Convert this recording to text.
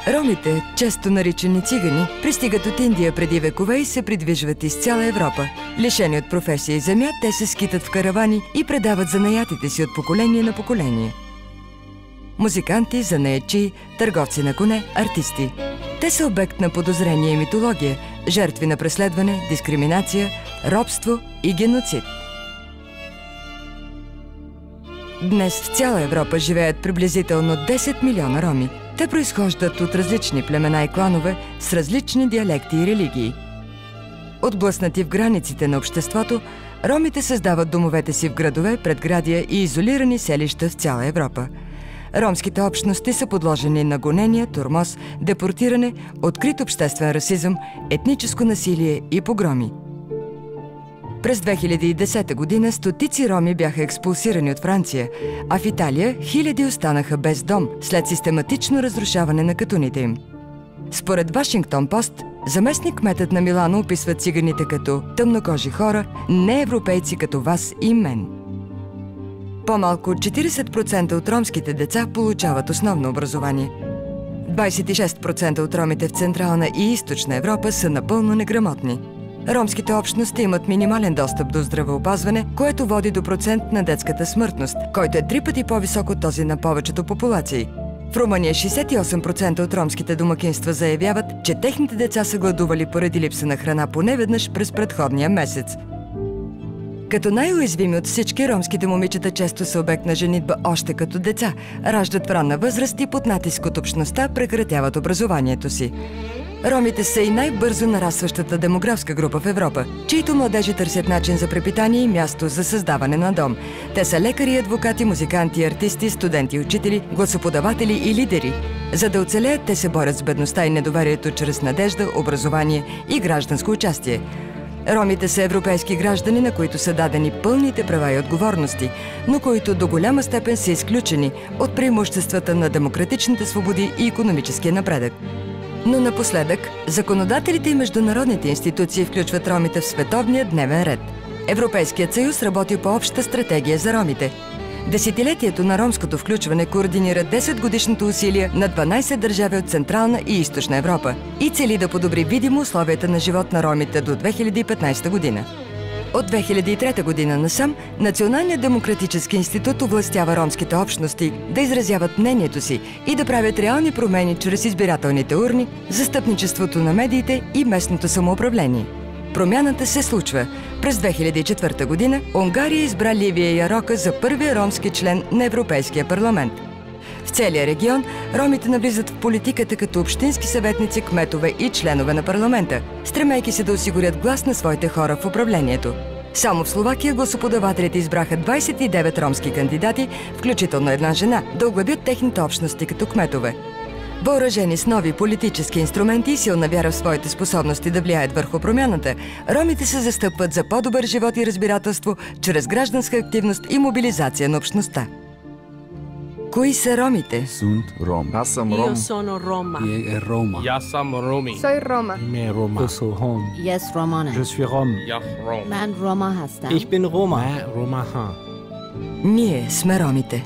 Ромите, често наричани цигани, пристигат от Индия преди векове и се придвижват из цяла Европа. Лишени от професия и земя, те се скитат в каравани и предават занаятите си от поколение на поколение. Музиканти, занаятчии, търговци на коне, артисти. Те са обект на подозрение и митология, жертви на преследване, дискриминация, робство и геноцид. Днес в цяла Европа живеят приблизително 10 милиона роми. Те произхождат от различни племена и кланове с различни диалекти и религии. Отблъснати в границите на обществото, ромите създават домовете си в градове, предградия и изолирани селища в цяла Европа. Ромските общности са подложени на гонения, тормоз, депортиране, открит обществен расизъм, етническо насилие и погроми. През 2010 година стотици роми бяха експулсирани от Франция, а в Италия хиляди останаха без дом след систематично разрушаване на катуните им. Според Вашингтон Пост, заместник-кметът на Милано описва циганите като тъмнокожи хора, не европейци като вас и мен. По-малко от 40% от ромските деца получават основно образование. 26% от ромите в Централна и Източна Европа са напълно неграмотни. Ромските общности имат минимален достъп до здравеопазване, което води до процент на детската смъртност, който е 3 пъти по-висок от този на повечето популации. В Румъния 68% от ромските домакинства заявяват, че техните деца са гладували поради липса на храна поне веднъж през предходния месец. Като най-уязвими от всички, ромските момичета често са обект на женитба още като деца, раждат в ранна възраст и под натиск от общността прекратяват образованието си. Ромите са и най-бързо нарастващата демографска група в Европа, чието младежи търсят начин за препитание и място за създаване на дом. Те са лекари, адвокати, музиканти, артисти, студенти, учители, гласоподаватели и лидери. За да оцелеят, те се борят с бедността и недоверието чрез надежда, образование и гражданско участие. Ромите са европейски граждани, на които са дадени пълните права и отговорности, но които до голяма степен са изключени от преимуществата на демократичните свободи и икономическия напредък. Но напоследък, законодателите и международните институции включват ромите в световния дневен ред. Европейският съюз работи по обща стратегия за ромите. Десетилетието на ромското включване координира 10-годишното усилие на 12 държави от Централна и Източна Европа и цели да подобри видимо условията на живот на ромите до 2015 година. От 2003 година насам Националният демократически институт овластява ромските общности да изразяват мнението си и да правят реални промени чрез избирателните урни, застъпничеството на медиите и местното самоуправление. Промяната се случва. През 2004 година Унгария избра Ливия Ярока за първия ромски член на Европейския парламент. В целия регион ромите навлизат в политиката като общински съветници, кметове и членове на парламента, стремейки се да осигурят глас на своите хора в управлението. Само в Словакия гласоподавателите избраха 29 ромски кандидати, включително една жена, да оглавят техните общности като кметове. Въоръжени с нови политически инструменти и силна вяра в своите способности да влияят върху промяната, ромите се застъпват за по-добър живот и разбирателство чрез гражданска активност и мобилизация на общността. Кои са ромите? Аз съм ром. Io sono Roma. Е Рома. Я сам роми. Soy Roma. Ме Рома. Eu sou Rom. Yes, Romane. Je suis Rom. Я ром. Man Roma hasta. Ich bin Roma. Roma. Ние сме ромите.